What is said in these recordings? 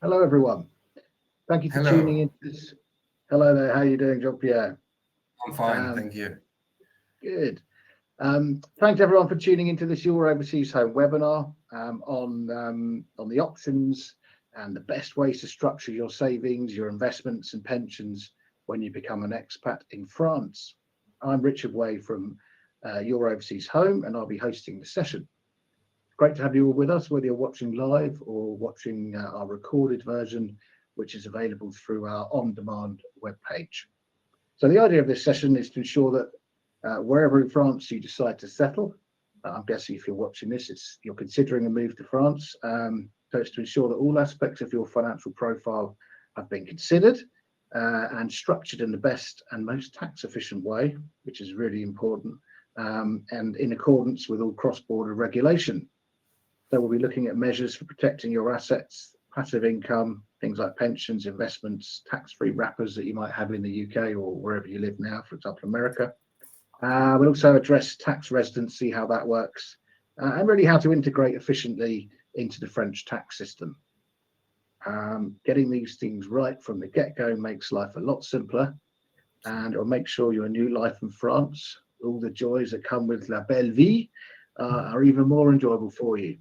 Hello, everyone. Thank you for tuning in. Hello there. How are you doing, Jean-Pierre? I'm fine, thank you. Good. Thanks, everyone, for tuning into this Your Overseas Home webinar on the options and the best ways to structure your savings, your investments and pensions when you become an expat in France. I'm Richard Way from Your Overseas Home, and I'll be hosting the session. Great to have you all with us, whether you're watching live or watching our recorded version, which is available through our on-demand webpage. So the idea of this session is to ensure that wherever in France you decide to settle, I'm guessing if you're watching this, you're considering a move to France. So it's to ensure that all aspects of your financial profile have been considered and structured in the best and most tax efficient way, which is really important, and in accordance with all cross-border regulation. So we'll be looking at measures for protecting your assets, passive income, things like pensions, investments, tax-free wrappers that you might have in the UK or wherever you live now, for example, America. We'll also address tax residency, how that works, and really how to integrate efficiently into the French tax system. Getting these things right from the get-go makes life a lot simpler, and it'll make sure your new life in France, all the joys that come with la belle vie, are even more enjoyable for you.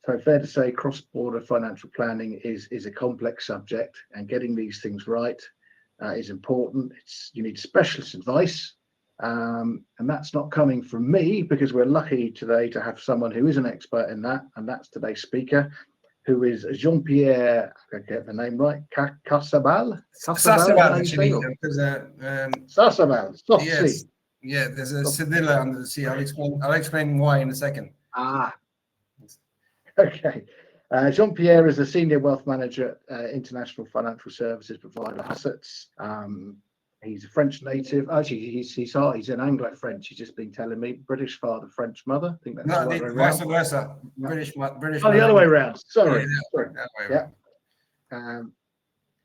So fair to say, cross-border financial planning is a complex subject, and getting these things right is important. You need specialist advice, and that's not coming from me, because we're lucky today to have someone who is an expert in that, and that's today's speaker, who is Jean-Pierre, I get the name right, Cassabal? Cassabal, actually. Cassabal, yes. Yeah, there's a cedilla under the sea. I'll explain why in a second. Okay. Jean-Pierre is a senior wealth manager at international financial services provider Assets. He's a French native. Actually, he's an Anglo-French. He's just been telling me British father, French mother. I think that's the right way vice around. versa. British. Oh, the other way around. Sorry. Yeah.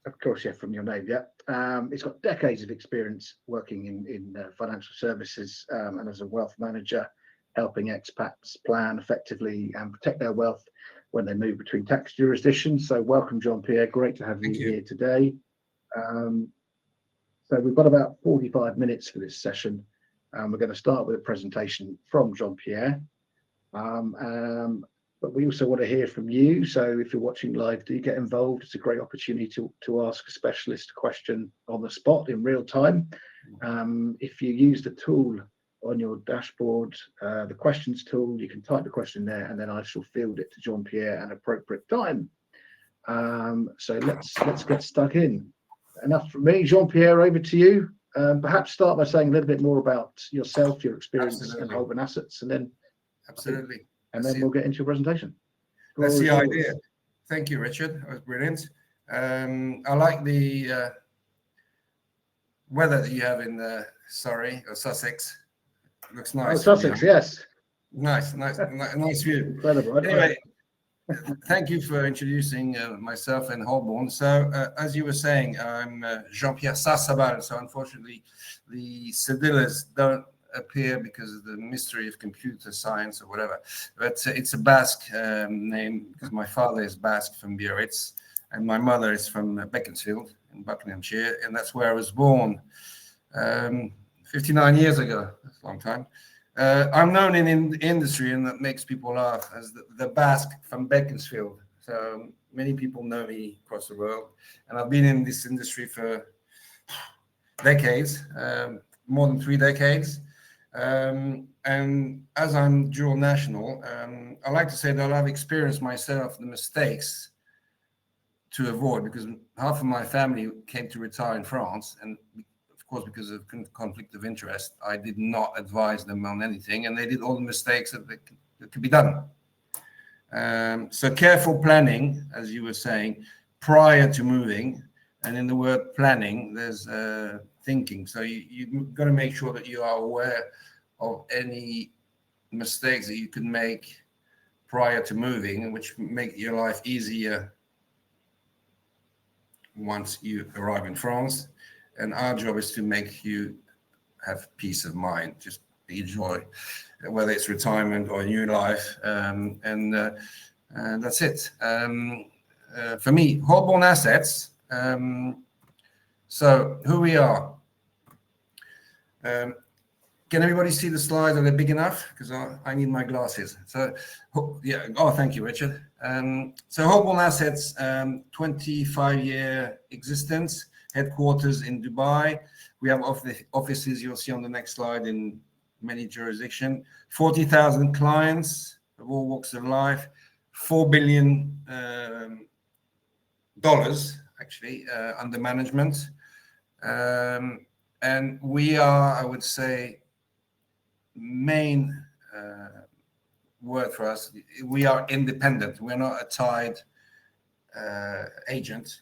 Of course, yeah, from your name. Yeah. He's got decades of experience working in financial services and as a wealth manager, helping expats plan effectively and protect their wealth when they move between tax jurisdictions. So welcome, Jean-Pierre. Great to have you here today. So we've got about 45 minutes for this session. We're going to start with a presentation from Jean-Pierre. But we also want to hear from you. So if you're watching live, do get involved. It's a great opportunity to ask a specialist a question on the spot in real time. If you use the tool on your dashboard, the questions tool, you can type the question there, and then I shall field it to Jean-Pierre at an appropriate time. So let's get stuck in. Enough from me. Jean-Pierre, over to you. Perhaps start by saying a little bit more about yourself, your experience in Holborn Assets, and then we'll get into your presentation. That's the idea. Thank you, Richard. That was brilliant. I like the weather that you have in Surrey or Sussex. Looks nice. Oh, Sussex, yes. Nice view. Incredible. Anyway, thank you for introducing myself and Holborn. So, as you were saying, I'm Jean-Pierre Cassabal. So, unfortunately, the cedillas don't appear because of the mystery of computer science or whatever. But it's a Basque name, because my father is Basque from Biarritz, and my mother is from Beaconsfield in Buckinghamshire, and that's where I was born. 59 years ago. That's a long time. I'm known in the industry, and that makes people laugh, as the Basque from Beaconsfield. So many people know me across the world, and I've been in this industry for decades, more than 3 decades. And as I'm dual national, I like to say that I've experienced myself the mistakes to avoid, because half of my family came to retire in France, and of course, because of conflict of interest, I did not advise them on anything, and they did all the mistakes that could be done. So careful planning, as you were saying, prior to moving, and in the word planning, there's thinking. So you've got to make sure that you are aware of any mistakes that you can make prior to moving, which make your life easier once you arrive in France. And our job is to make you have peace of mind, just enjoy, whether it's retirement or a new life, and that's it. for me, Holborn Assets. So who we are. Can everybody see the slides? Are they big enough? Because I need my glasses. So, yeah. Oh, thank you, Richard. So Holborn Assets, 25-year existence, headquarters in Dubai. We have offices, you'll see on the next slide, in many jurisdictions. 40,000 clients of all walks of life. $4 billion actually under management. And we are, I would say, main word for us, we are independent. We're not a tied agent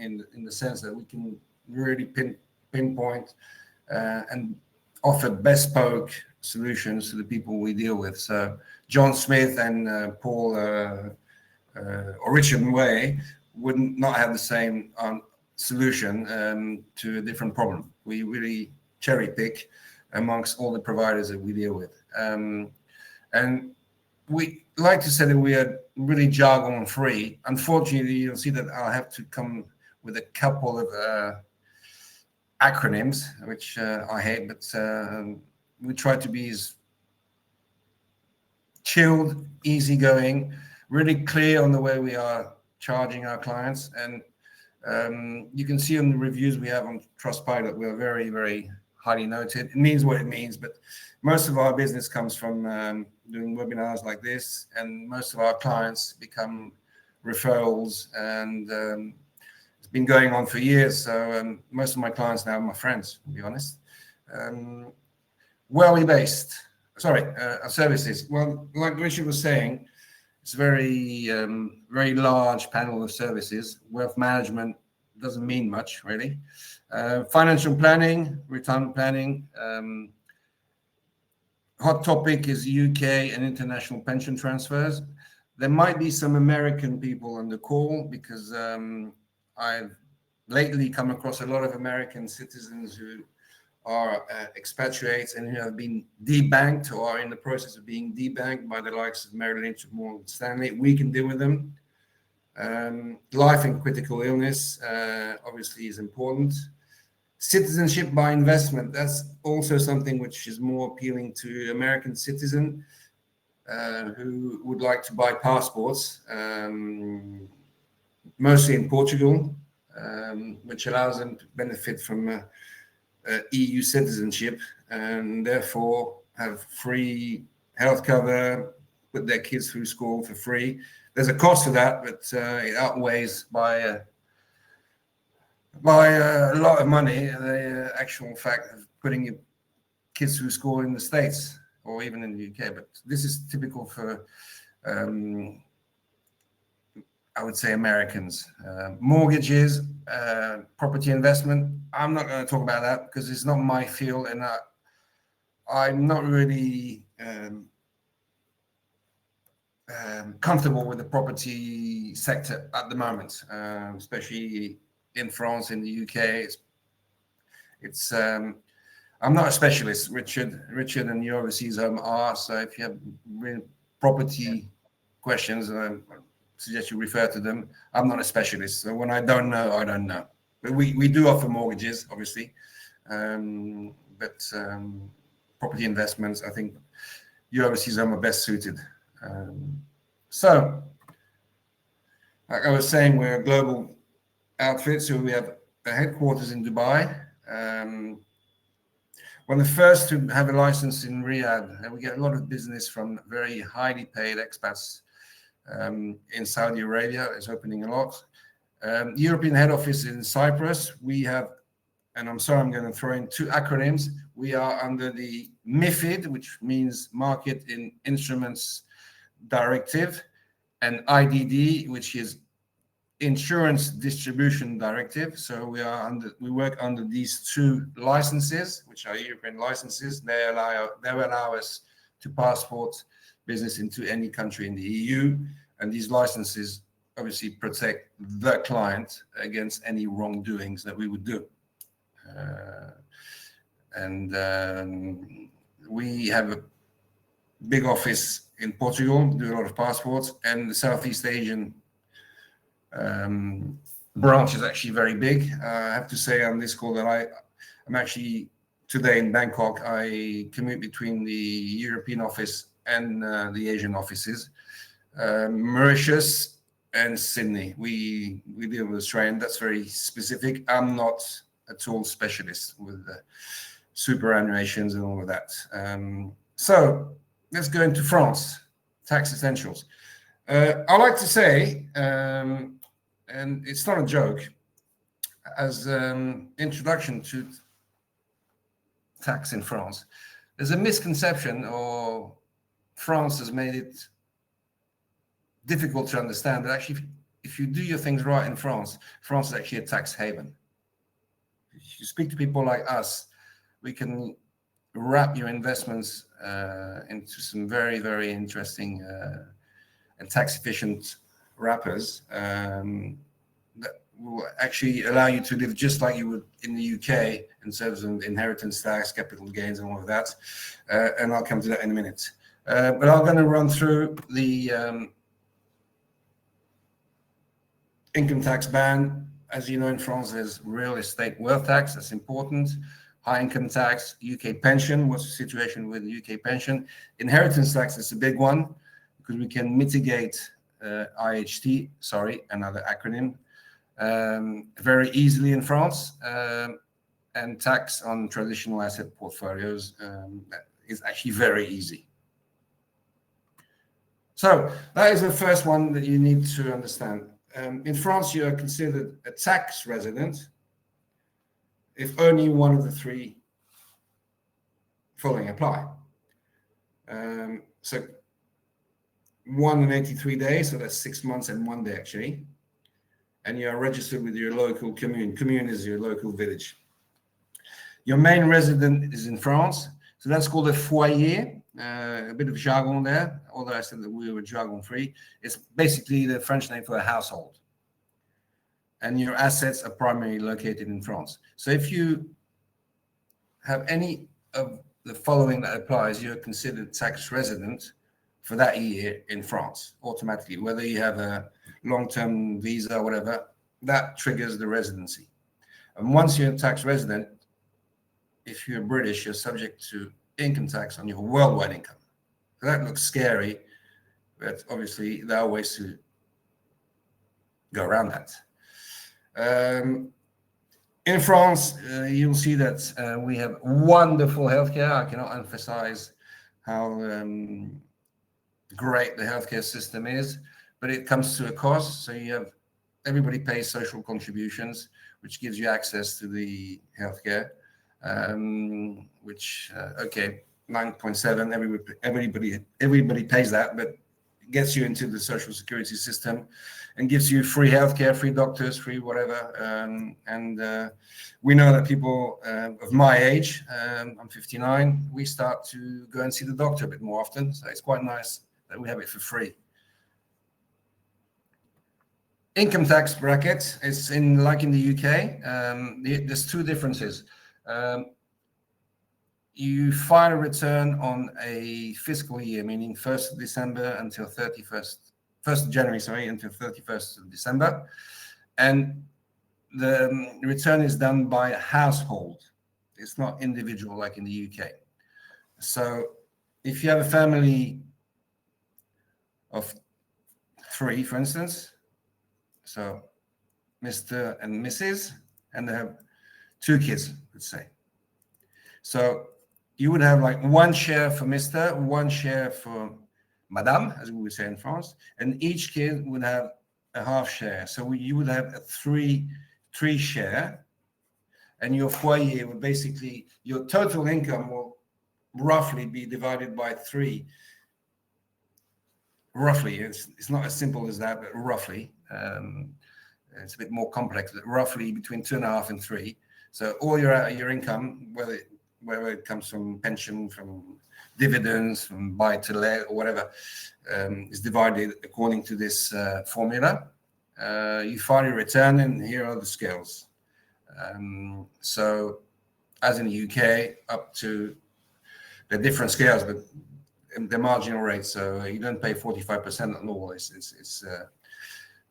in the sense that we can really pinpoint and offer bespoke solutions to the people we deal with. So John Smith and Paul or Richard Way would not have the same solution to a different problem. We really cherry pick amongst all the providers that we deal with. And we like to say that we are really jargon free. Unfortunately, you'll see that I'll have to come with a couple of acronyms, which I hate, but we try to be as chilled, easygoing, really clear on the way we are charging our clients. And you can see on the reviews we have on Trustpilot, we're very, very highly noted. It means what it means, but most of our business comes from doing webinars like this, and most of our clients become referrals, and it's been going on for years. So most of my clients now are my friends, to be honest. Where are we based? Sorry, our services. Well, like Richard was saying, it's a very, very large panel of services. Wealth management doesn't mean much, really. Financial planning, retirement planning. Hot topic is UK and international pension transfers. There might be some American people on the call, because I've lately come across a lot of American citizens who are expatriates and who have been debanked or are in the process of being debanked by the likes of Merrill Lynch and Morgan Stanley. We can deal with them. Life and critical illness obviously is important. Citizenship by investment, that's also something which is more appealing to American citizens who would like to buy passports, mostly in Portugal, which allows them to benefit from EU citizenship and therefore have free health cover, put their kids through school for free. There's a cost to that, but it outweighs by a lot of money the actual fact of putting your kids through school in the States or even in the UK. But this is typical for, I would say, Americans. Mortgages, property investment. I'm not going to talk about that because it's not my field, and I'm not really comfortable with the property sector at the moment, especially in France, in the UK. It's I'm not a specialist. Richard and your overseas home are. So if you have property questions, I suggest you refer to them. I'm not a specialist, so when I don't know, I don't know. But we do offer mortgages, obviously, but property investments, I think your overseas home are best suited. So, like I was saying, we're a global outfit, so we have a headquarters in Dubai. One of the first to have a license in Riyadh, and we get a lot of business from very highly paid expats in Saudi Arabia. It's opening a lot. European head office in Cyprus. We have, and I'm sorry, I'm going to throw in two acronyms. We are under the MiFID, which means Market in Instruments Directive, and IDD, which is Insurance Distribution Directive. So we work under these two licenses, which are European licenses. They allow us to passport business into any country in the EU, and these licenses obviously protect the client against any wrongdoings that we would do. We have a big office in Portugal, do a lot of passports, and the Southeast Asian Branch is actually very big. I have to say on this call that I'm actually today in Bangkok. I commute between the European office and the Asian offices, Mauritius and Sydney. We deal with Australian. That's very specific. I'm not at all specialist with superannuations and all of that. So let's go into France, tax essentials. I like to say, and it's not a joke, as introduction to tax in France, there's a misconception, or France has made it difficult to understand that actually, if you do your things right in France, France is actually a tax haven. If you speak to people like us, we can wrap your investments into some very, very interesting and tax efficient wrappers that will actually allow you to live just like you would in the UK in terms of inheritance tax, capital gains, and all of that. And I'll come to that in a minute. But I'm going to run through the income tax ban. As you know, in France, there's real estate wealth tax. That's important. High income tax, UK pension. What's the situation with the UK pension? Inheritance tax is a big one because we can mitigate IHT, another acronym, very easily in France. And tax on traditional asset portfolios is actually very easy. So that is the first one that you need to understand. In France, you are considered a tax resident if only one of the three following apply. So 183 days, so that's 6 months and 1 day actually. And you are registered with your local commune. Commune is your local village. Your main resident is in France, so that's called a foyer. A bit of jargon there, although I said that we were jargon free. It's basically the French name for a household. And your assets are primarily located in France. So if you have any of the following that applies, you're considered tax resident for that year in France automatically, whether you have a long-term visa or whatever, that triggers the residency. And once you're a tax resident, if you're British, you're subject to income tax on your worldwide income. So that looks scary, but obviously there are ways to go around that. In France, you'll see that we have wonderful healthcare. I cannot emphasize how great the healthcare system is, but it comes to a cost. So you have everybody pays social contributions, which gives you access to the healthcare. Which 9.7, everybody pays that, but it gets you into the social security system and gives you free healthcare, free doctors, free whatever. And we know that people of my age, I'm 59, we start to go and see the doctor a bit more often. So it's quite nice that we have it for free. Income tax bracket, it's like in the UK. There's two differences. You file a return on a fiscal year, meaning 1st of December until 1st of January, until 31st of December. And the return is done by a household. It's not individual like in the UK. So if you have a family of 3, for instance, so Mr. and Mrs., and they have 2 kids, let's say. So you would have like 1 share for Mr., 1 share for Madame, as we would say in France, and each kid would have a half share. So you would have a 3 share, and your foyer would basically, your total income will roughly be divided by 3. Roughly, it's not as simple as that, but roughly. It's a bit more complex, but roughly between 2.5 and 3. So all your income, whether it comes from pension, from dividends, from buy to let or whatever, is divided according to this formula. You file your return, and here are the scales. So as in the UK, up to the different scales, but the marginal rate. So you don't pay 45% at all. It's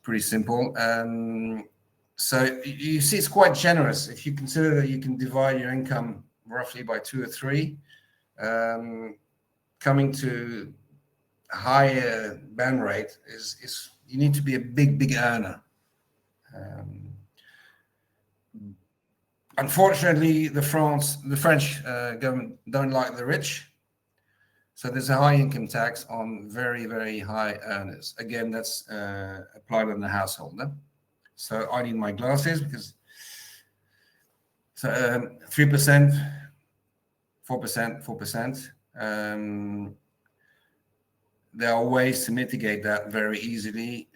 Pretty simple. So you see, it's quite generous if you consider that you can divide your income roughly by 2 or 3. Coming to a higher band rate is you need to be a big earner. Unfortunately, the French government don't like the rich. So there's a high income tax on very high earners. Again, that's applied on the householder. So I need my glasses because 3%, 4%. There are ways to mitigate that very easily.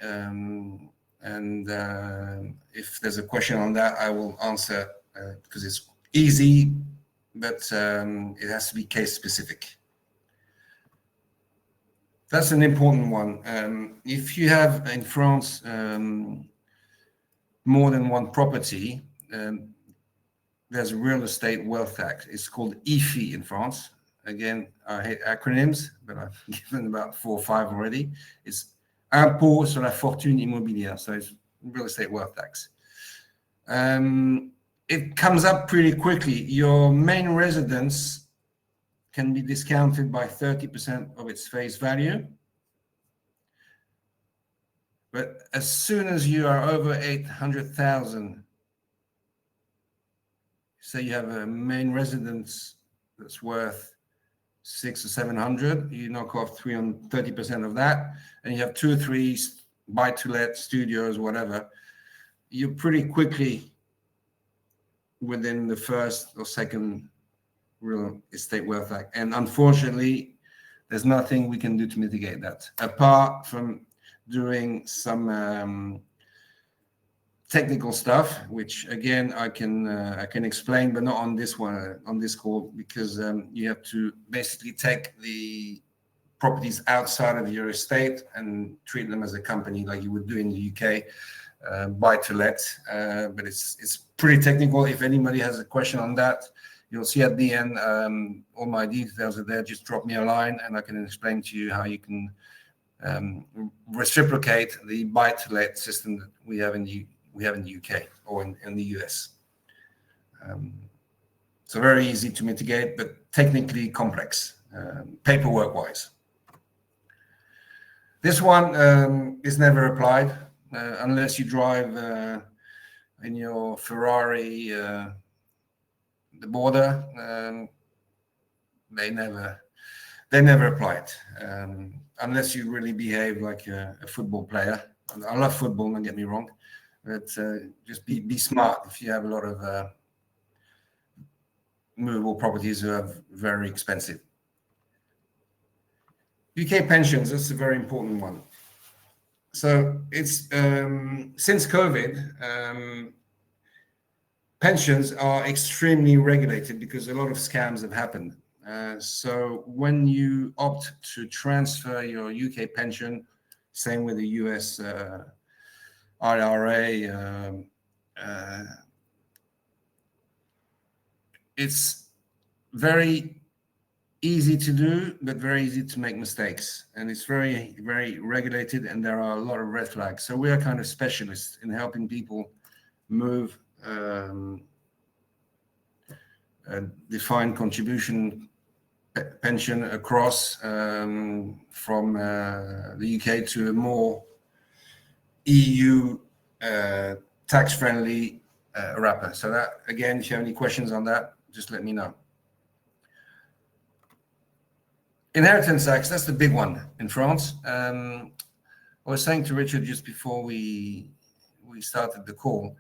If there's a question on that, I will answer because it's easy, but it has to be case specific. That's an important one. If you have in France more than one property, there's a real estate wealth tax. It's called IFI in France. Again, I hate acronyms, but I've given about 4 or 5 already. It's Impôt sur la fortune immobilière. So it's real estate wealth tax. It comes up pretty quickly. Your main residence can be discounted by 30% of its face value. But as soon as you are over 800,000, say you have a main residence that's worth 600 or 700, you knock off 30% of that, and you have 2 or 3 buy-to-let studios, whatever, you're pretty quickly within the first or second real estate wealth tax. And unfortunately, there's nothing we can do to mitigate that, apart from doing some technical stuff, which again I can explain, but not on this one, on this call, because you have to basically take the properties outside of your estate and treat them as a company like you would do in the UK, buy to let. But it's pretty technical. If anybody has a question on that, you'll see at the end all my details are there. Just drop me a line and I can explain to you how you can reciprocate the buy to let system that we have in the UK or in the US. So very easy to mitigate, but technically complex, paperwork-wise. This one is never applied unless you drive in your Ferrari the border. They never apply it unless you really behave like a football player. I love football, don't get me wrong. But just be smart if you have a lot of movable properties that are very expensive. UK pensions, that's a very important one. So it's since COVID, pensions are extremely regulated because a lot of scams have happened. So when you opt to transfer your UK pension, same with the US IRA, it's very easy to do, but very easy to make mistakes. And it's very regulated, and there are a lot of red flags. So we are kind of specialists in helping people move a defined contribution pension across from the UK to a more EU tax-friendly wrapper. So that, again, if you have any questions on that, just let me know. Inheritance tax, that's the big one in France. I was saying to Richard just before we started the call,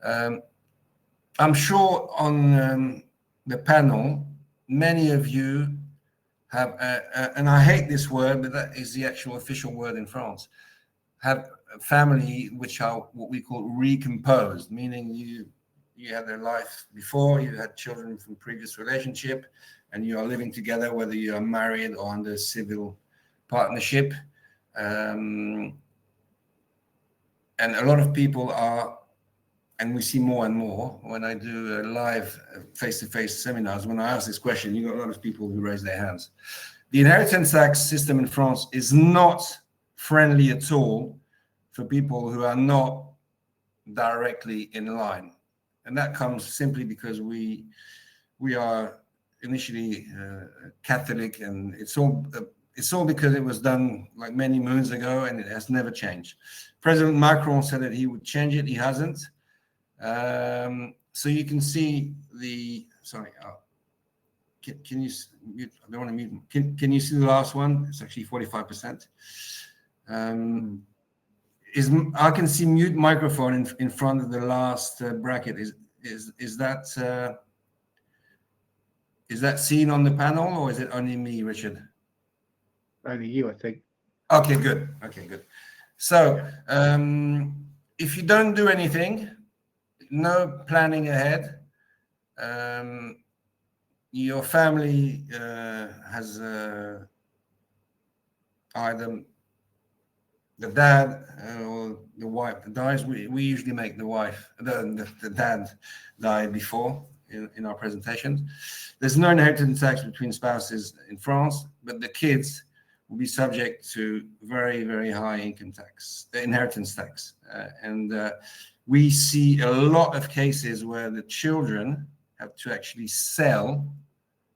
I'm sure on the panel, many of you have, and I hate this word, but that is the actual official word in France, have a family which are what we call recomposed, meaning you had a life before, you had children from previous relationship, and you are living together, whether you are married or under civil partnership. And a lot of people are, and we see more and more when I do live face-to-face seminars, when I ask this question, you got a lot of people who raise their hands. The inheritance tax system in France is not friendly at all for people who are not directly in line. And that comes simply because we are initially Catholic, and it's all because it was done like many moons ago, and it has never changed. President Macron said that he would change it. He hasn't. So you can see the, sorry, can you mute? I don't want to mute. Can you see the last one? It's actually 45%. I can see mute microphone in front of the last bracket. Is that seen on the panel, or is it only me, Richard? Only you, I think. Okay, good. So if you don't do anything, no planning ahead, your family has either the dad or the wife dies. We usually make the dad die before in our presentations. There's no inheritance tax between spouses in France, but the kids will be subject to very, very high inheritance tax. And we see a lot of cases where the children have to actually sell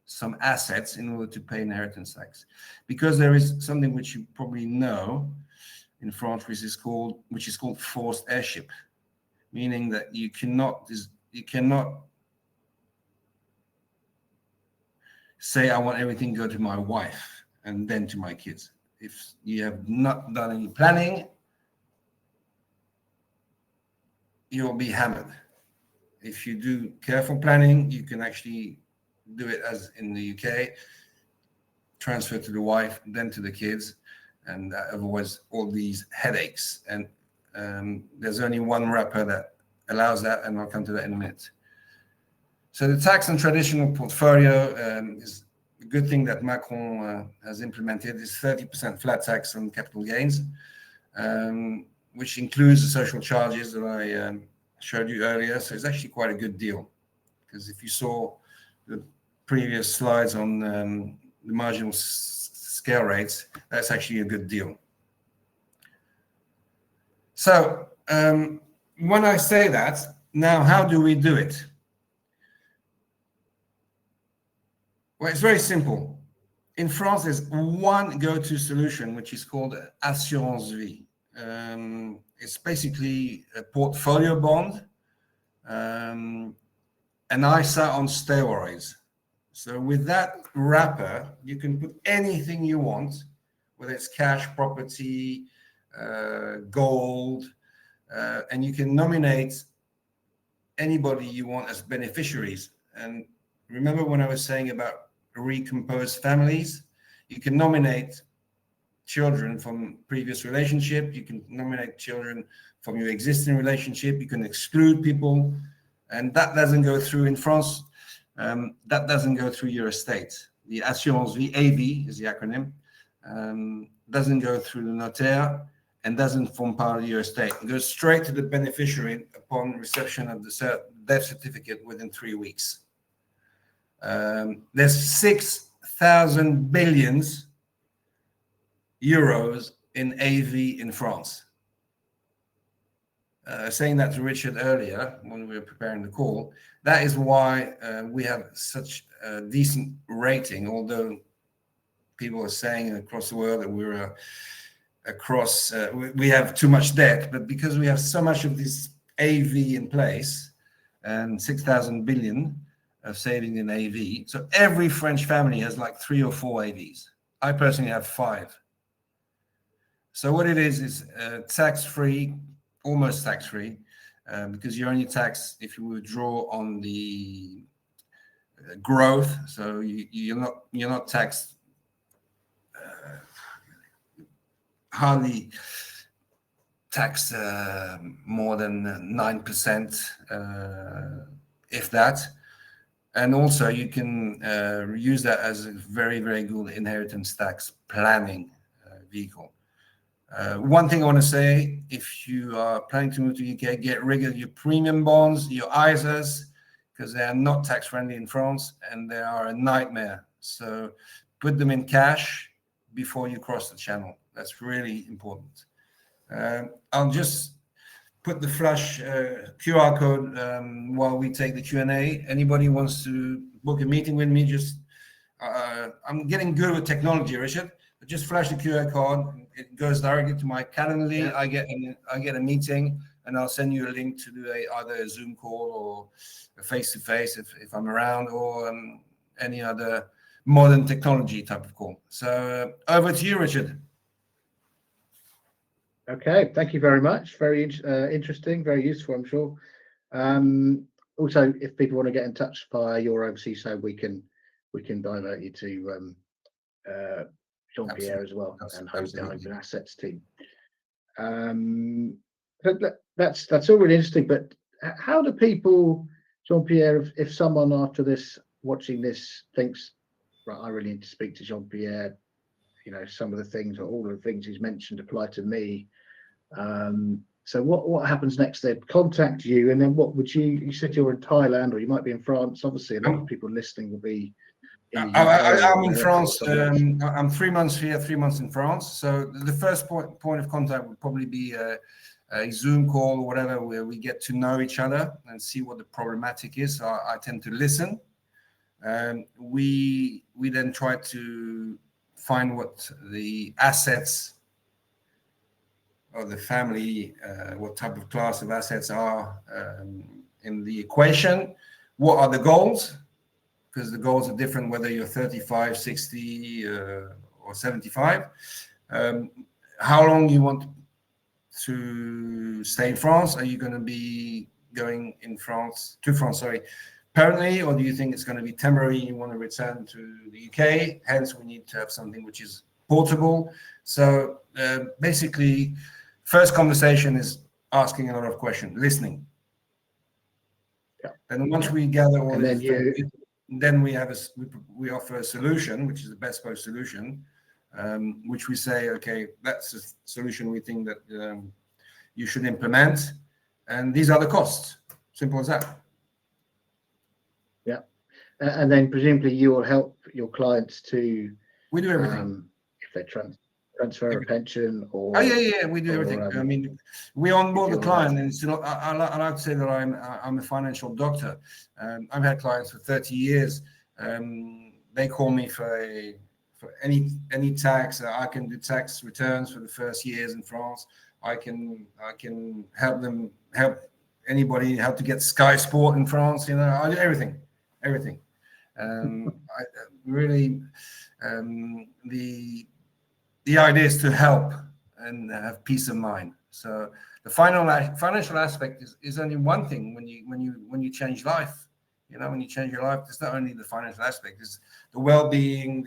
some assets in order to pay inheritance tax, because there is something which you probably know in France, which is called forced heirship, meaning that you cannot say, I want everything to go to my wife and then to my kids. If you have not done any planning, you'll be hammered. If you do careful planning, you can actually do it as in the UK, transfer to the wife, then to the kids, and avoids all these headaches. And there's only one wrapper that allows that, and I'll come to that in a minute. So the tax on traditional portfolio is a good thing that Macron has implemented. Is 30% flat tax on capital gains, which includes the social charges that I showed you earlier. So it's actually quite a good deal, because if you saw the previous slides on the marginal scale rates, that's actually a good deal. So when I say that, now how do we do it? Well, it's very simple. In France, there's one go-to solution, which is called assurance vie. It's basically a portfolio bond, an ISA on steroids. So with that wrapper, you can put anything you want, whether it's cash, property, gold, and you can nominate anybody you want as beneficiaries. And remember when I was saying about recomposed families, you can nominate children from previous relationship, you can nominate children from your existing relationship, you can exclude people, and that doesn't go through in France. That doesn't go through your estate. The assurance vie, AV is the acronym, doesn't go through the notaire and doesn't form part of your estate. It goes straight to the beneficiary upon reception of the death certificate within 3 weeks. There's 6,000 billion euros in AV in France. Saying that to Richard earlier when we were preparing the call, that is why we have such a decent rating, although people are saying across the world that we're we have too much debt, but because we have so much of this AV in place and 6,000 billion of saving in AV, so every French family has like 3 or 4 AVs. I personally have 5. So what it is tax-free, almost tax-free, because you're only taxed if you withdraw on the growth. So you're not taxed hardly taxed more than 9%, if that. And also you can use that as a very, very good inheritance tax planning vehicle. One thing I want to say, if you are planning to move to the UK, get rid of your premium bonds, your ISAs, because they are not tax friendly in France and they are a nightmare. So put them in cash before you cross the channel. That's really important. I'll just put the flash QR code while we take the Q&A. Anybody wants to book a meeting with me, just I'm getting good with technology, Richard. But just flash the QR code. It goes directly to my Calendly. Yeah. I get a meeting, and I'll send you a link to do either a Zoom call or a face-to-face if I'm around, or any other modern technology type of call. So over to you, Richard. Okay, thank you very much. Very interesting, very useful, I'm sure. Also, if people want to get in touch via Your Overseas Home, we can divert you to Jean-Pierre as well, and the Holborn Assets team. That's all really interesting. But how do people, Jean-Pierre, if someone after this watching this thinks, right, I really need to speak to Jean-Pierre, some of the things or all of the things he's mentioned apply to me. So what happens next? They contact you, and then what would you said you're in Thailand, or you might be in France. Obviously, a lot of people listening will be in the UK. I'm in France. I'm 3 months here, 3 months in France. So the first point of contact would probably be a Zoom call or whatever, where we get to know each other and see what the problematic is. So I tend to listen. We then try to find what the assets of the family, what type of class of assets are in the equation. What are the goals? Because the goals are different whether you're 35, 60, or 75. How long you want to stay in France? Are you going to be going to France, permanently, or do you think it's going to be temporary? You want to return to the UK? Hence, we need to have something which is portable. So basically, first conversation is asking a lot of questions, listening. Yeah. And once we gather all this, then we offer a solution, which is the best post solution, which we say, okay, that's a solution we think that you should implement, and these are the costs. Simple as that. Yeah, and then presumably you will help your clients to. We do everything. If they transfer a pension or. Oh yeah, we do everything. I mean, we onboard the client, and it's not. I like to say that I'm a financial doctor. I've had clients for 30 years. They call me for any tax. I can do tax returns for the first years in France. I can help anybody how to get Sky Sport in France. I do everything. I really the idea is to help and have peace of mind. So the financial aspect is only one thing when you change life. When you change your life, it's not only the financial aspect; it's the well-being,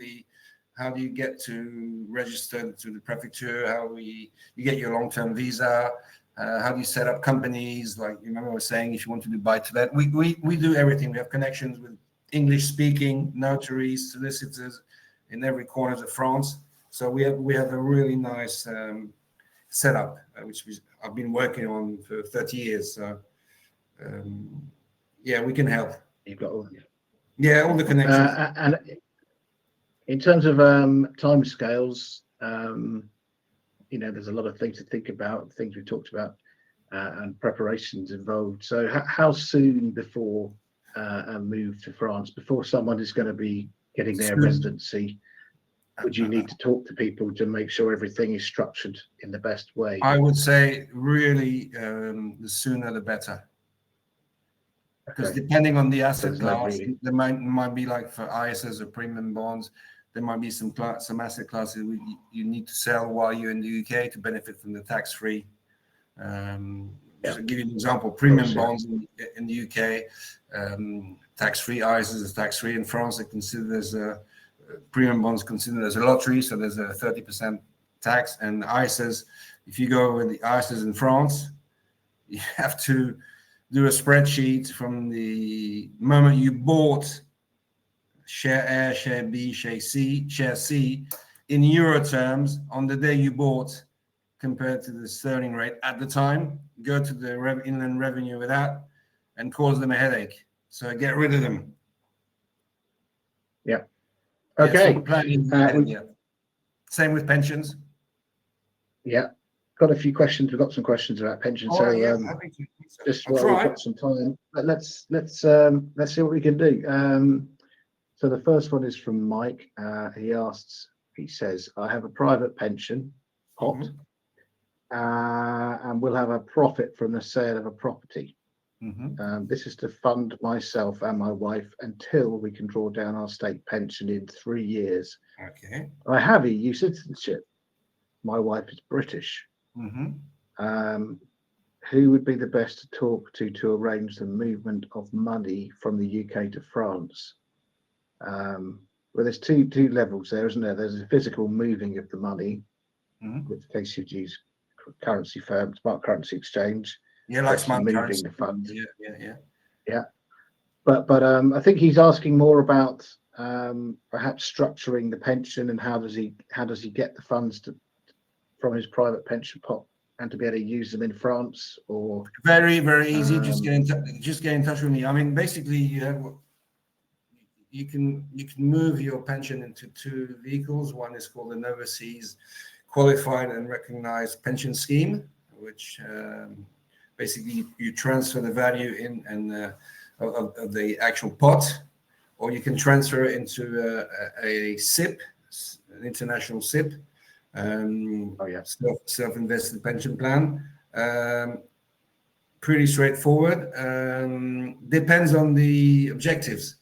how do you get to register to the prefecture, how you get your long-term visa, how do you set up companies? Like you remember I was saying, if you want to do buy-to-let, we do everything. We have connections with English-speaking notaries, solicitors in every corner of France. So we have a really nice setup, which I've been working on for 30 years. So we can help. You've got all the connections. And in terms of timescales, there's a lot of things to think about, things we talked about, and preparations involved. So how soon before a move to France, before someone is going to be getting their residency, would you need to talk to people to make sure everything is structured in the best way? I would say really the sooner the better. Because depending on the asset class, there might be like for ISAs or premium bonds, there might be some asset classes you need to sell while you're in the UK to benefit from the tax-free. Just to give you an example, premium bonds in the UK, tax-free. ISAs is tax-free. In France, they consider as premium bonds considered as a lottery, so there's a 30% tax. And ISAs, if you go with the ISAs in France, you have to do a spreadsheet from the moment you bought share A, share B, share C in euro terms on the day you bought compared to the sterling rate at the time. Go to the inland revenue with that and cause them a headache. So get rid of them. Yeah. Okay. Same with pensions. Yeah. got a few questions. We've got some questions about pension. Oh, so yeah, happy to. just I'll while we've try. got some time, let's see what we can do. So the first one is from Mike. He says, I have a private pension pot, and will have a profit from the sale of a property. This is to fund myself and my wife until we can draw down our state pension in 3 years. Okay. I have EU citizenship. My wife is British. Who would be the best to talk to arrange the movement of money from the UK to France? Well, there's two levels there, isn't there? There's a physical moving of the money, with the case you'd use currency firm, smart currency exchange. Yeah, like smart moving currency. the funds. Yeah. But I think he's asking more about perhaps structuring the pension and how does he get the funds from his private pension pot and to be able to use them in France, or very, very easy. Just get in touch with me. I mean, basically, you can move your pension into 2 vehicles. One is called an overseas qualified and recognized pension scheme, which basically you transfer the value of the actual pot, or you can transfer it into a SIPP, an international SIPP. Self-invested pension plan. Pretty straightforward. Depends on the objectives.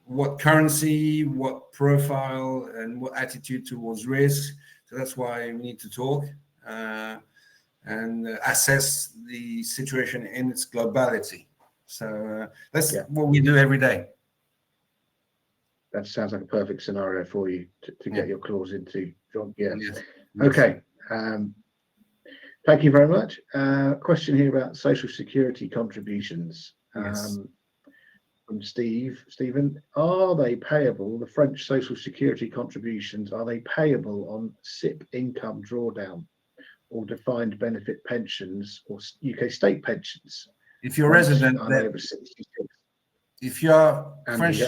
What currency, what profile, and what attitude towards risk. So that's why we need to talk and assess the situation in its globality. So that's what we do every day. That sounds like a perfect scenario for you to get your clause into, John. Yeah. Yes. Okay. Thank you very much. Question here about social security contributions. From Stephen, are they payable? The French social security contributions, are they payable on SIPP income drawdown or defined benefit pensions or UK state pensions? If you're resident, over 66. If you're French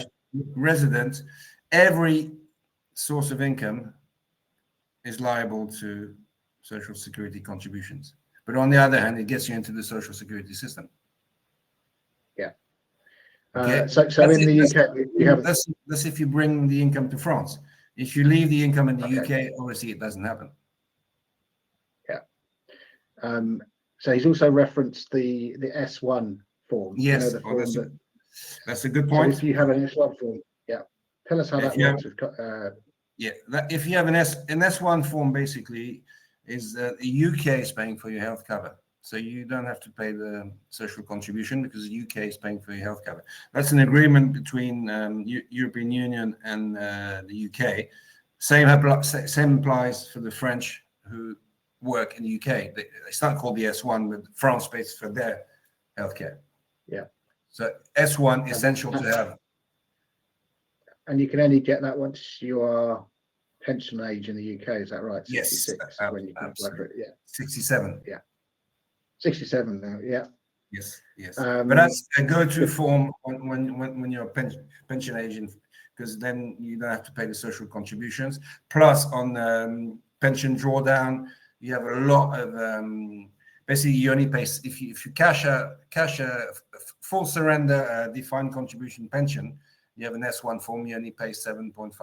resident, every source of income is liable to social security contributions. But on the other hand, it gets you into the social security system. Okay. So in the UK, you have that's if you bring the income to France. If you leave the income in the UK, obviously it doesn't happen. So he's also referenced the S1 form. Yes, the form that's a good point. So if you have an S1 form, tell us how that works. If you have an S1 form, basically is that the UK is paying for your health cover. So you don't have to pay the social contribution because the UK is paying for your health cover. That's an agreement between European Union and the UK. Same applies for the French who work in the UK. It's not called the S1, but France pays for their healthcare. Yeah. So S1 essential to have. And you can only get that once you are pension age in the UK. Is that right? 66, yes. When you can apply for it. Yeah. 67. Yeah. 67 now. Yeah. Yes. But that's a go-to form when you're a pension agent, because then you don't have to pay the social contributions. Plus, on pension drawdown, you have a lot of basically you only pay if you cash a full surrender defined contribution pension. You have an S1 form. You only pay 7.5%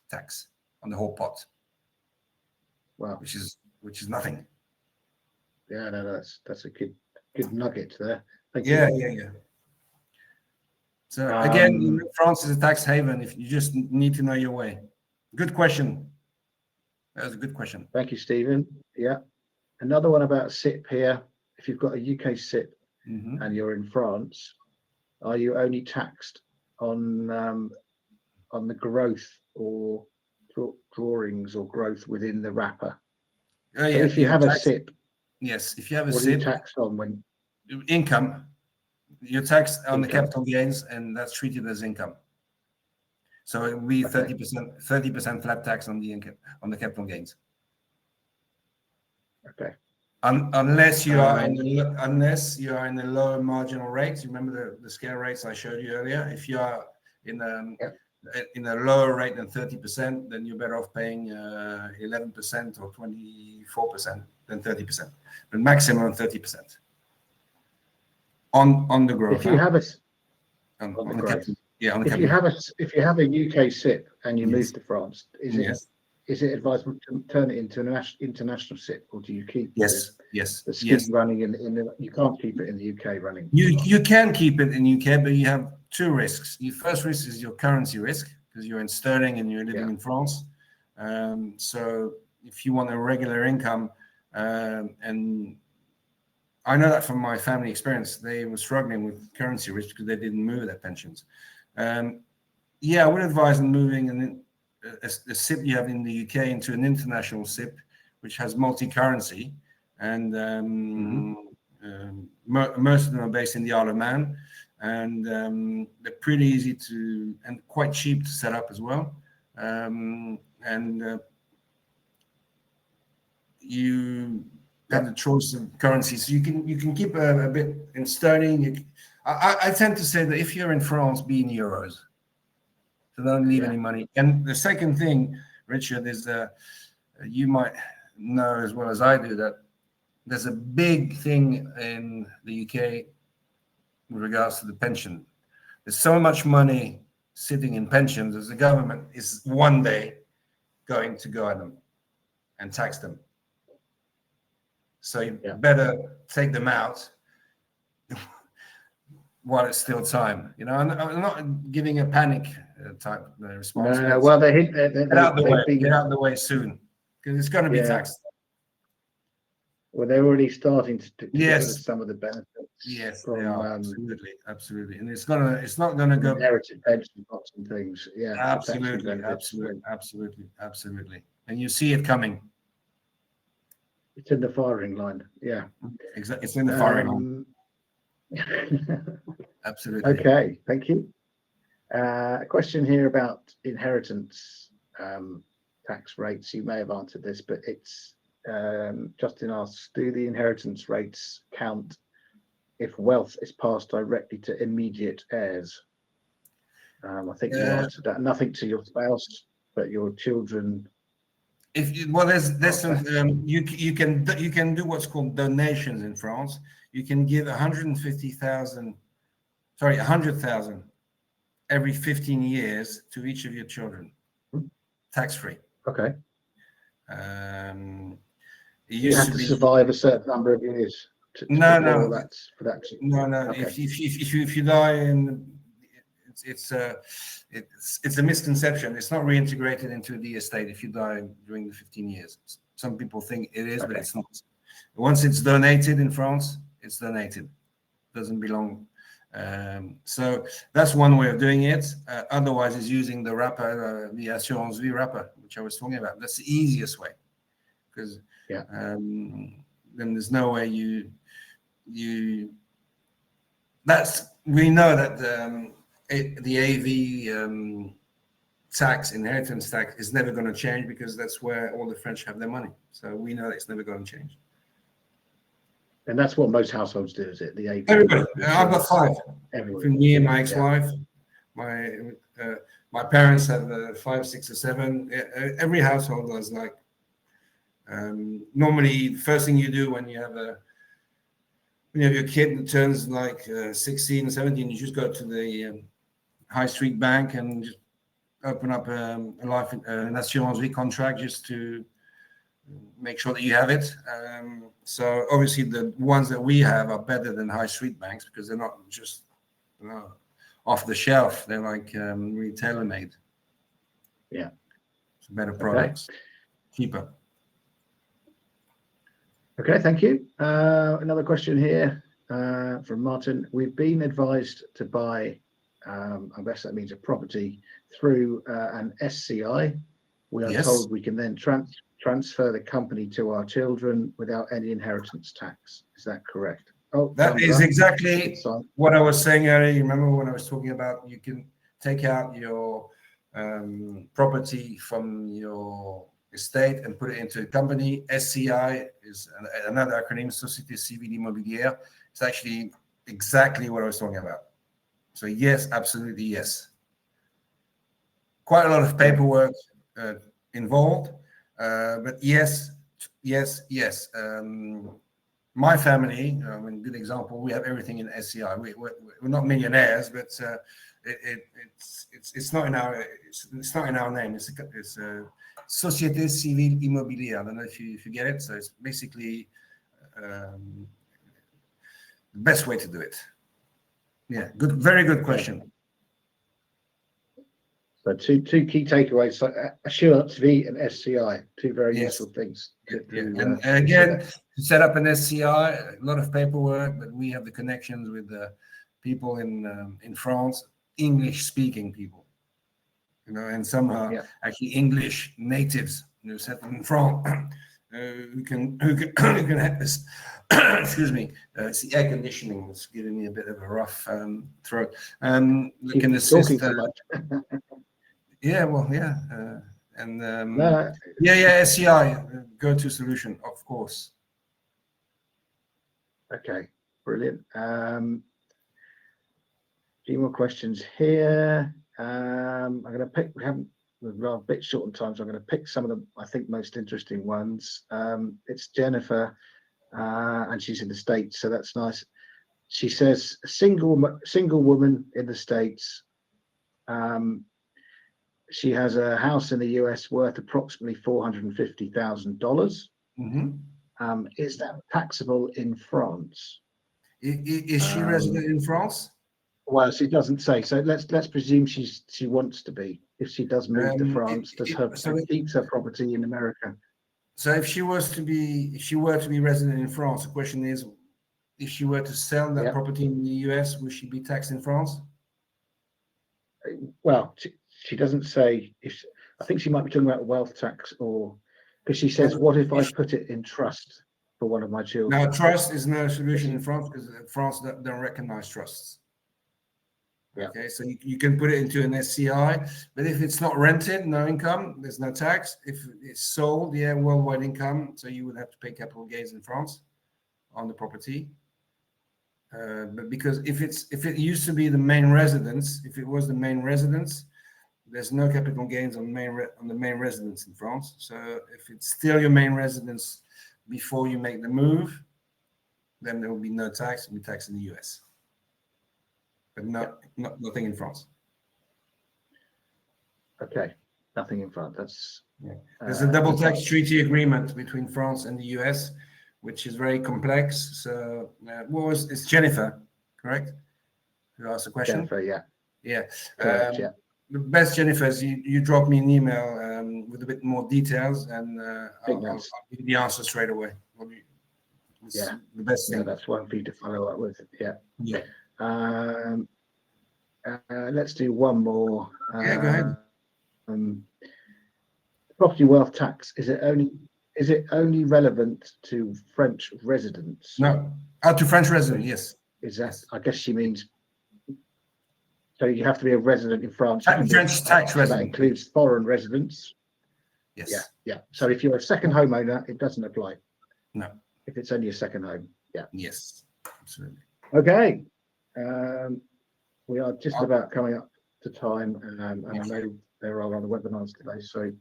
tax on the whole pot. Wow, which is nothing. Yeah, no, that's a good nugget there. Thank you. Yeah. So again, France is a tax haven. If you just need to know your way. Good question. That was a good question. Thank you, Stephen. Yeah. Another one about SIPP here. If you've got a UK SIPP and you're in France, are you only taxed on the growth or drawings or growth within the wrapper? So if you have a SIPP, yes. If you have a SIPP, what are you taxed on when income? You're taxed on the capital gains, and that's treated as income. So it will be 30% flat tax on the income on the capital gains. Okay. Unless you are in a lower marginal rate. You remember the scale rates I showed you earlier. If you are in in a lower rate than 30%, then you're better off paying 11% or 24% than 30%, but maximum 30% on the growth. If you have a on the the growth. capital, yeah, on the if you capital. have a UK SIP and you Yes. move to France, Yes. is it advisable to turn it into an international SIP, or do you keep Yes. the scheme running in the, you can't keep it in the UK running? You can keep it in UK, but you have two risks. Your first risk is your currency risk, because you're in sterling and you're living in France. So if you want a regular income, and I know that from my family experience, they were struggling with currency risk because they didn't move their pensions. Yeah, I would advise on moving a SIP you have in the UK into an international SIP, which has multi-currency, and most of them are based in the Isle of Man, and they're pretty easy to and quite cheap to set up as well. You have the choice of currencies, so you can keep a bit in sterling. I tend to say that if you're in France, be in euros, so don't leave any money. And the second thing, Richard, is you might know as well as I do that there's a big thing in the UK with regards to the pension. There's so much money sitting in pensions as the government is one day going to go at them and tax them. So you better take them out while it's still time. You know, I'm not giving a panic type response. No, well, get out the way soon, because it's going to be taxed. Well, they're already starting to get rid of some of the benefits. Yes, from, they are. Absolutely, and it's not gonna go inherited pension pots and things. Yeah, absolutely. And you see it coming. It's in the firing line. Yeah, exactly. It's in the firing line. Absolutely. Okay, thank you. A question here about inheritance tax rates. You may have answered this, but it's Justin asks, do the inheritance rates count if wealth is passed directly to immediate heirs? I think you answered that. Nothing to your spouse, but your children. There's some, you can do what's called donations in France. You can give 100,000 every 15 years to each of your children, tax free. Okay. You have to survive a certain number of years. No. Okay. If you die it's a misconception. It's not reintegrated into the estate if you die during the 15 years. Some people think it is, but it's not. Once it's donated in France, it's donated. It doesn't belong. So that's one way of doing it. Otherwise, is using the wrapper, the assurance vie wrapper, which I was talking about. That's the easiest way, because then there's no way we know that the AV tax, inheritance tax, is never going to change, because that's where all the French have their money. So we know it's never going to change. And that's what most households do, is it? The AV. Everybody. I've got 5. Between me and my ex-wife, my parents have 5, 6, or 7. Every household does. Like normally, the first thing you do when you have your kid that turns like 16, 17, you just go to the high street bank and just open up an assurance vie contract just to make sure that you have it. So obviously the ones that we have are better than high street banks, because they're not just off the shelf. They're like really tailor-made. Yeah. It's better products, cheaper. Okay, thank you. Another question here from Martin. We've been advised to buy, I guess that means a property, through an SCI. We are told we can then transfer the company to our children without any inheritance tax. Is that correct? Oh, that is exactly what I was saying earlier. You remember when I was talking about you can take out your property from your estate and put it into a company. SCI is another acronym, Société Civile Immobilière. It's actually exactly what I was talking about. So yes, absolutely yes. quite a lot of paperwork involved. But yes. My family, I mean, good example. We have everything in SCI. We're not millionaires, but it's not in our name. It's a Société Civile Immobilière. I don't know if you get it. So it's basically the best way to do it. Yeah, good, very good question. So two key takeaways: so Assurance V and SCI, two very useful things. And again, to set up an SCI, a lot of paperwork, but we have the connections with the people in France, English-speaking people, and some are actually English natives, settled in France, who can help us. Excuse me, it's the air conditioning that's giving me a bit of a rough throat. We can assist. Yeah, well, yeah, SCI go-to solution, of course. Okay, brilliant. Few more questions here. I'm going to pick. We're a bit short on time, so I'm going to pick some of the I think most interesting ones. It's Jennifer, and she's in the States, so that's nice. She says single woman in the States. She has a house in the US worth approximately $450,000. Is that taxable in France? Is she resident in France? Well, she doesn't say. So let's presume she wants to be. If she does move to France, keeps her property in America? So if she were to be resident in France, the question is, if she were to sell that property in the US, will she be taxed in France? Well, she doesn't say. I think she might be talking about wealth tax, or because she says, "What if I put it in trust for one of my children?" Now, trust is no solution in France because France don't recognize trusts. Okay, so you can put it into an SCI, but if it's not rented, no income, there's no tax. If it's sold, worldwide income, so you would have to pay capital gains in France on the property. But because if it used to be the main residence, if it was the main residence, there's no capital gains on the main residence in France. So if it's still your main residence before you make the move, then there will be no tax. It will be taxed in the US, but nothing in France. Okay, nothing in France. That's there's a double tax treaty agreement between France and the US, which is very complex. So, it's Jennifer, correct? Who asked the question? Jennifer, yeah. Correct, The best, Jennifer, is you drop me an email with a bit more details, and I'll give you the answer straight away. The best thing. Yeah, that's one for you to follow up with. Yeah. Let's do one more. Go ahead. Property wealth tax, is it only relevant to French residents? No, to French residents, yes. Is that? Yes. I guess she means. So you have to be a resident in France. French tax resident. That includes foreign residents. Yes. Yeah. So if you're a second homeowner, it doesn't apply. No. If it's only a second home. Yeah. Yes. Absolutely. Okay. We are just about coming up to time, and I know there are other webinars today, so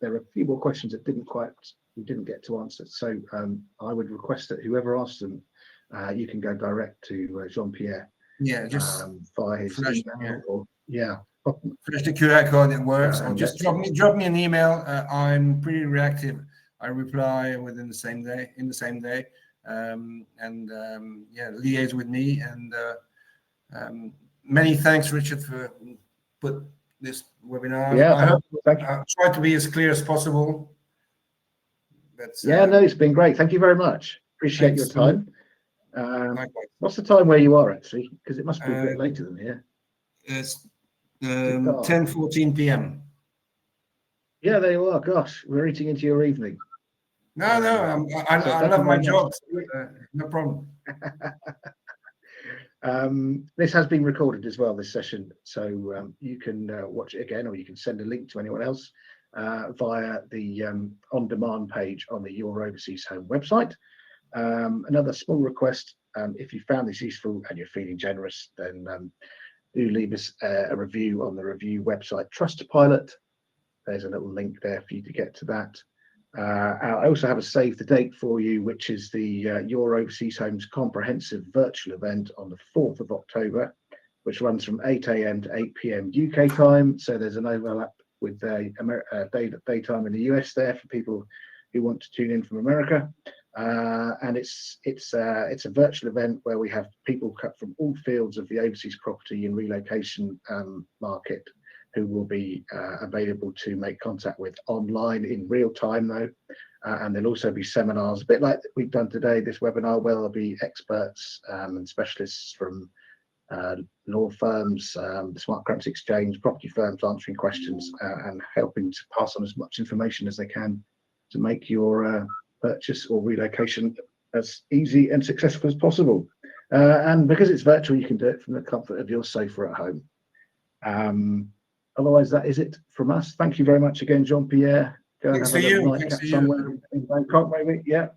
there are a few more questions that we didn't get to answer. So I would request that whoever asks them, you can go direct to Jean-Pierre. Yeah, just via his email flash the QR code. It works. Or just drop me an email. I'm pretty reactive. I reply within the same day. Liaise with me. And many thanks, Richard, for put this webinar. Yeah, I hope thank you. I try to be as clear as possible. But, it's been great. Thank you very much. Appreciate your time. What's the time where you are actually? Because it must be a bit later than here. It's 10:14 p.m. Yeah, there you are. Gosh, we're eating into your evening. No, I love my job. No problem. This has been recorded as well, this session, so you can watch it again, or you can send a link to anyone else via the on-demand page on the Your Overseas Home website. Another small request, if you found this useful and you're feeling generous, then do leave us a review on the review website Trustpilot. There's a little link there for you to get to that. I also have a save the date for you, which is the Your Overseas Homes Comprehensive Virtual Event on the 4th of October, which runs from 8 a.m. to 8 p.m. UK time. So there's an overlap with daytime in the US there for people who want to tune in from America. And it's a virtual event where we have people cut from all fields of the overseas property and relocation market who will be available to make contact with online in real time though. And there'll also be seminars, a bit like we've done today, this webinar, where there'll be experts and specialists from law firms, the Smart Currency Exchange, property firms answering questions and helping to pass on as much information as they can to make your purchase or relocation as easy and successful as possible. And because it's virtual, you can do it from the comfort of your sofa at home. Otherwise, that is it from us. Thank you very much again, Jean-Pierre. Go and have a little nightcap somewhere in Bangkok, maybe. Yeah.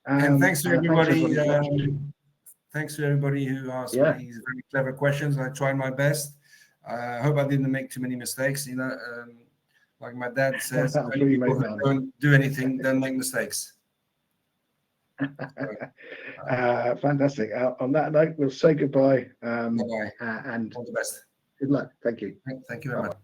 And thanks to everybody. Thanks to everybody who asked me these very clever questions. I tried my best. I hope I didn't make too many mistakes. You know, like my dad says, people who don't do anything don't make mistakes. Fantastic. On that note, we'll say goodbye. Bye-bye. And all the best. Good luck. Thank you. Thank you very much.